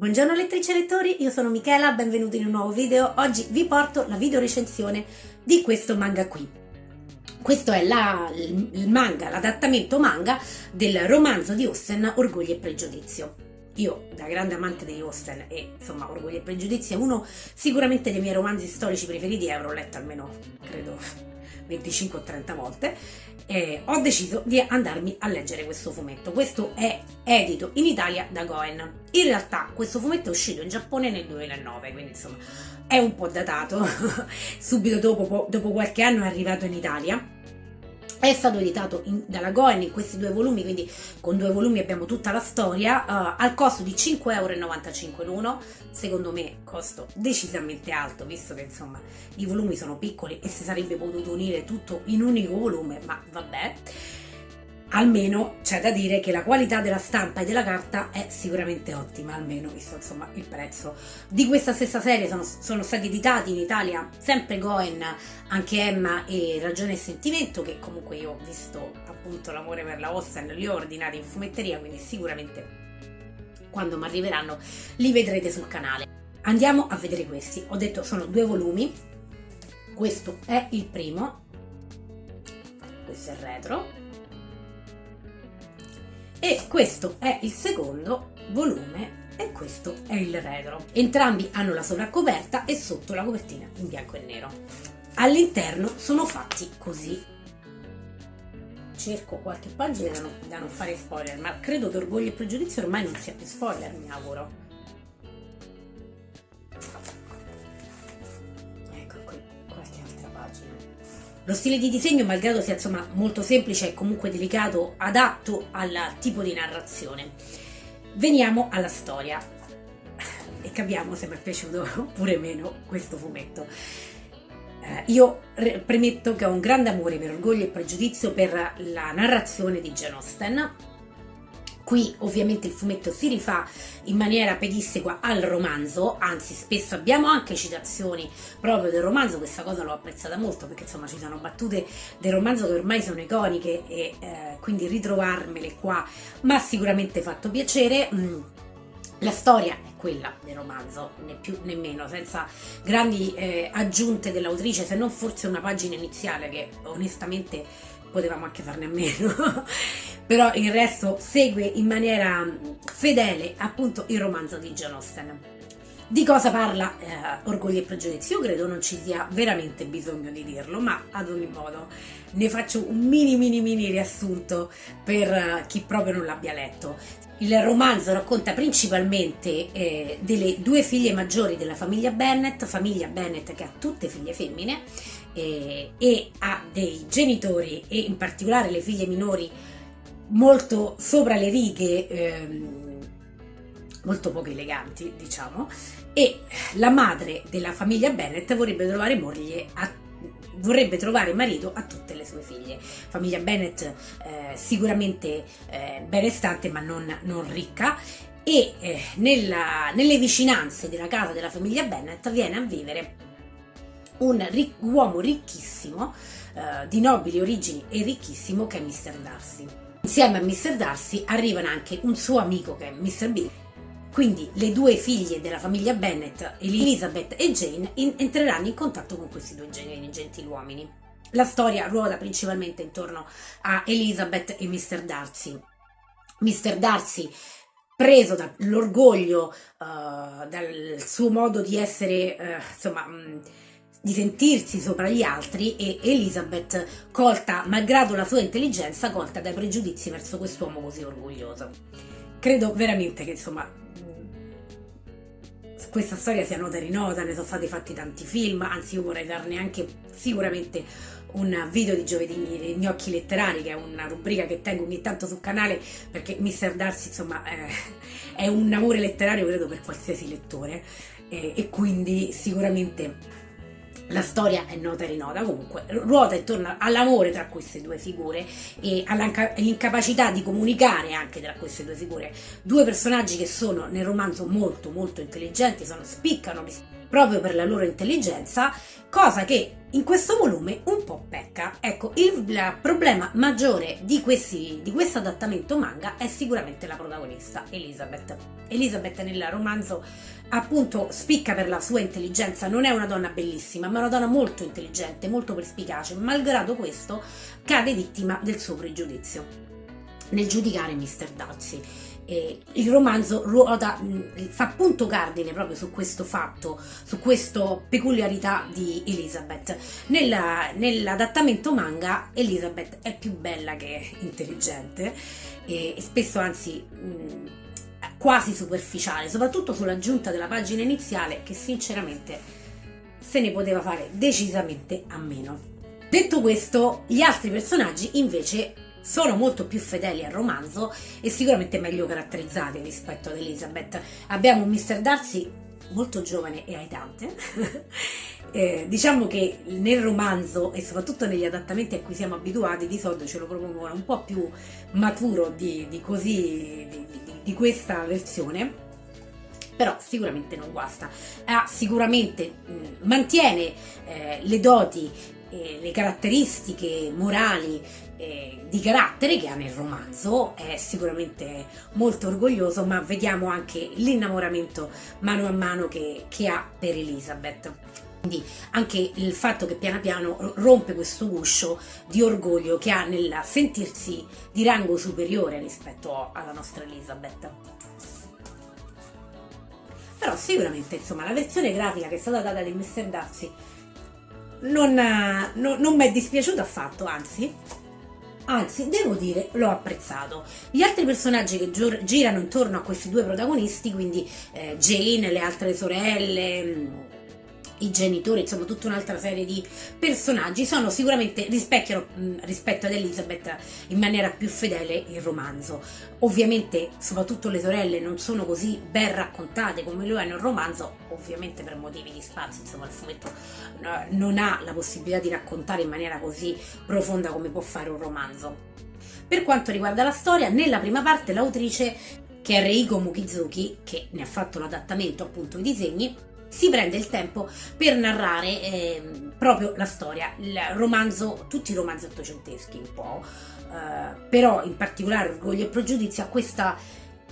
Buongiorno lettrici e lettori, io sono Michela, benvenuti in un nuovo video. Oggi vi porto la video recensione di questo manga qui. Questo è il manga, l'adattamento manga del romanzo di Austen Orgoglio e Pregiudizio. Io, da grande amante degli Austen, e insomma Orgoglio e Pregiudizio è uno sicuramente dei miei romanzi storici preferiti, avrò letto almeno, credo, 25 o 30 volte, ho deciso di andarmi a leggere questo fumetto. Questo è edito in Italia da Goen. In realtà questo fumetto è uscito in Giappone nel 2009, quindi insomma è un po' datato. Subito dopo qualche anno è arrivato in Italia. È stato editato dalla Goen in questi due volumi, quindi con due volumi abbiamo tutta la storia, al costo di 5,95 € l'uno. Secondo me costo decisamente alto, visto che insomma i volumi sono piccoli e si sarebbe potuto unire tutto in un unico volume, ma vabbè. Almeno c'è da dire che la qualità della stampa e della carta è sicuramente ottima, almeno visto insomma il prezzo. Di questa stessa serie sono stati editati in Italia sempre Goen, anche Emma e Ragione e Sentimento, che comunque io, visto appunto l'amore per la Austen, li ho ordinati in fumetteria, quindi sicuramente quando mi arriveranno li vedrete sul canale. Andiamo a vedere questi. Ho detto sono due volumi, questo è il primo, questo è il retro, e questo è il secondo volume e questo è il retro. Entrambi hanno la sovraccoperta e sotto la copertina in bianco e nero. All'interno sono fatti così. Cerco qualche pagina da non fare spoiler, ma credo che Orgoglio e Pregiudizio ormai non sia più spoiler, mi auguro. Ecco qui, qualche altra pagina. Lo stile di disegno, malgrado sia insomma molto semplice, è comunque delicato, adatto al tipo di narrazione. Veniamo alla storia e capiamo se mi è piaciuto oppure meno questo fumetto. Io premetto che ho un grande amore per Orgoglio e Pregiudizio, per la narrazione di Jane Austen. Qui ovviamente il fumetto si rifà in maniera pedissequa al romanzo, anzi spesso abbiamo anche citazioni proprio del romanzo. Questa cosa l'ho apprezzata molto, perché insomma ci sono battute del romanzo che ormai sono iconiche e quindi ritrovarmele qua mi ha sicuramente fatto piacere. La storia è quella del romanzo, né più né meno, senza grandi aggiunte dell'autrice, se non forse una pagina iniziale che onestamente potevamo anche farne a meno. Però il resto segue in maniera fedele appunto il romanzo di Jane Austen. Di cosa parla Orgoglio e Pregiudizio? Io credo non ci sia veramente bisogno di dirlo, ma ad ogni modo ne faccio un mini riassunto per chi proprio non l'abbia letto. Il romanzo racconta principalmente delle due figlie maggiori della famiglia Bennet che ha tutte figlie femmine e ha dei genitori, e in particolare le figlie minori, molto sopra le righe, molto poco eleganti, diciamo, e la madre della famiglia Bennet vorrebbe trovare marito a tutte le sue figlie. Famiglia Bennet sicuramente benestante ma non ricca, e nelle vicinanze della casa della famiglia Bennet viene a vivere un uomo ricchissimo, di nobili origini e ricchissimo, che è Mr. Darcy. Insieme a Mr. Darcy arrivano anche un suo amico che è Mr. B. Quindi le due figlie della famiglia Bennet, Elizabeth e Jane, entreranno in contatto con questi due gentiluomini. La storia ruota principalmente intorno a Elizabeth e Mr. Darcy. Mr. Darcy, preso dall'orgoglio, dal suo modo di essere, di sentirsi sopra gli altri, e Elizabeth, colta, malgrado la sua intelligenza, colta dai pregiudizi verso quest'uomo così orgoglioso. Credo veramente che insomma questa storia sia nota e rinota, ne sono stati fatti tanti film, anzi io vorrei darne anche sicuramente un video di giovedì gnocchi letterari, che è una rubrica che tengo ogni tanto sul canale, perché Mr. Darcy insomma è un amore letterario, credo, per qualsiasi lettore, e quindi sicuramente la storia è nota e rinota. Comunque ruota intorno all'amore tra queste due figure e all'incapacità di comunicare anche tra queste due figure. Due personaggi che sono nel romanzo molto intelligenti, spiccano proprio per la loro intelligenza, cosa che in questo volume un po' pecca. Ecco, il problema maggiore di questo adattamento manga è sicuramente la protagonista, Elizabeth. Elizabeth nel romanzo appunto spicca per la sua intelligenza, non è una donna bellissima, ma è una donna molto intelligente, molto perspicace, malgrado questo cade vittima del suo pregiudizio nel giudicare Mr. Darcy. Il romanzo fa punto cardine proprio su questo fatto, su questa peculiarità di Elizabeth. Nell'adattamento manga Elizabeth è più bella che intelligente e spesso anzi quasi superficiale, soprattutto sull'aggiunta della pagina iniziale, che sinceramente se ne poteva fare decisamente a meno. Detto questo, gli altri personaggi invece sono molto più fedeli al romanzo e sicuramente meglio caratterizzati rispetto ad Elizabeth. Abbiamo un Mr. Darcy molto giovane e aitante. Diciamo che nel romanzo e soprattutto negli adattamenti a cui siamo abituati di solito ce lo propongono un po' più maturo di questa versione, però sicuramente non guasta. Sicuramente mantiene le doti, le caratteristiche morali di carattere che ha nel romanzo, è sicuramente molto orgoglioso, ma vediamo anche l'innamoramento mano a mano che ha per Elizabeth. Quindi anche il fatto che piano piano rompe questo guscio di orgoglio che ha nel sentirsi di rango superiore rispetto alla nostra Elizabeth. Però sicuramente insomma la versione grafica che è stata data di Mr. Darcy non mi è dispiaciuto affatto, anzi devo dire l'ho apprezzato. Gli altri personaggi che girano intorno a questi due protagonisti, quindi Jane, le altre sorelle, i genitori, insomma tutta un'altra serie di personaggi, rispecchiano rispetto ad Elizabeth in maniera più fedele il romanzo. Ovviamente soprattutto le sorelle non sono così ben raccontate come lo è nel romanzo, ovviamente per motivi di spazio, insomma il fumetto non ha la possibilità di raccontare in maniera così profonda come può fare un romanzo. Per quanto riguarda la storia, nella prima parte l'autrice, che è Reiko Mukizuki, che ne ha fatto l'adattamento appunto ai disegni, si prende il tempo per narrare proprio la storia, il romanzo, tutti i romanzi ottocenteschi un po', però in particolare Orgoglio e Pregiudizio ha questa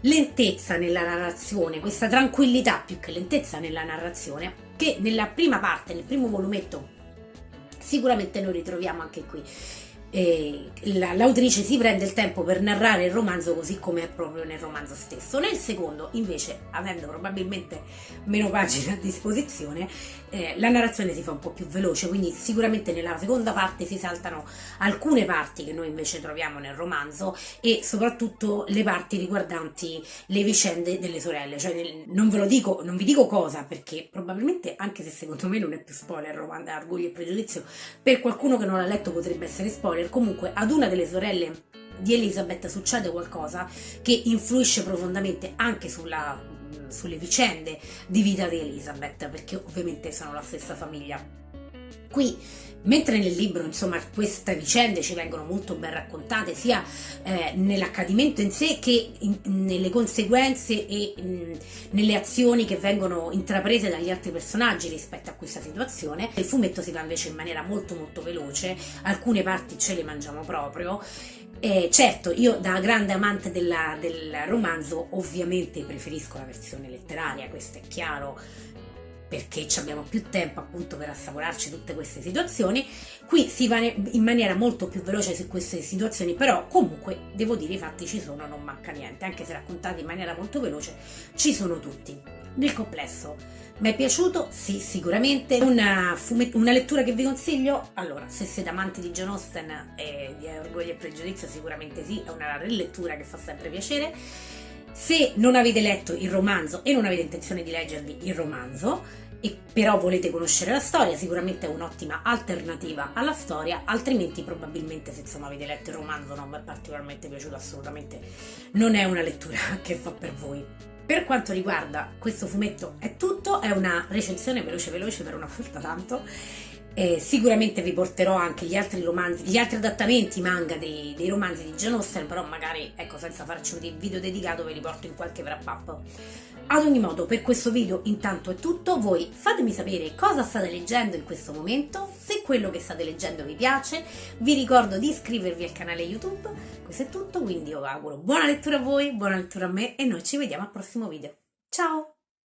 lentezza nella narrazione, questa tranquillità più che lentezza nella narrazione, che nella prima parte, nel primo volumetto, sicuramente noi ritroviamo anche qui. L'autrice si prende il tempo per narrare il romanzo così come è proprio nel romanzo stesso. Nel secondo invece, avendo probabilmente meno pagine a disposizione, la narrazione si fa un po' più veloce, quindi sicuramente nella seconda parte si saltano alcune parti che noi invece troviamo nel romanzo e soprattutto le parti riguardanti le vicende delle sorelle. Cioè non vi dico cosa, perché probabilmente, anche se secondo me non è più spoiler il romanzo Orgoglio e Pregiudizio, per qualcuno che non l'ha letto potrebbe essere spoiler. Comunque ad una delle sorelle di Elizabeth succede qualcosa che influisce profondamente anche sulle vicende di vita di Elizabeth, perché ovviamente sono la stessa famiglia. Qui, mentre nel libro insomma queste vicende ci vengono molto ben raccontate sia nell'accadimento in sé che nelle conseguenze e nelle azioni che vengono intraprese dagli altri personaggi rispetto a questa situazione, il fumetto si fa invece in maniera molto molto veloce, alcune parti ce le mangiamo proprio. Certo, io da grande amante del romanzo ovviamente preferisco la versione letteraria, questo è chiaro, perché abbiamo più tempo appunto per assaporarci tutte queste situazioni. Qui si va in maniera molto più veloce su queste situazioni, però comunque devo dire i fatti ci sono, non manca niente, anche se raccontati in maniera molto veloce ci sono tutti. Nel complesso mi è piaciuto? Sì, sicuramente. Una lettura che vi consiglio? Allora, se siete amanti di Jane Austen e di Orgoglio e Pregiudizio sicuramente sì, è una rilettura che fa sempre piacere. Se non avete letto il romanzo e non avete intenzione di leggervi il romanzo, e però volete conoscere la storia, sicuramente è un'ottima alternativa alla storia, altrimenti probabilmente se insomma avete letto il romanzo non vi è particolarmente piaciuto, assolutamente non è una lettura che fa per voi. Per quanto riguarda questo fumetto è tutto, è una recensione veloce per una volta tanto. Sicuramente vi porterò anche gli altri romanzi, gli altri adattamenti manga dei romanzi di Jane Austen, però magari ecco senza farci un video dedicato ve li porto in qualche wrap up Ad ogni modo, per questo video intanto è tutto. Voi fatemi sapere cosa state leggendo in questo momento, se quello che state leggendo vi piace. Vi ricordo di iscrivervi al canale YouTube. Questo è tutto, quindi io vi auguro buona lettura a voi, buona lettura a me e noi ci vediamo al prossimo video. Ciao!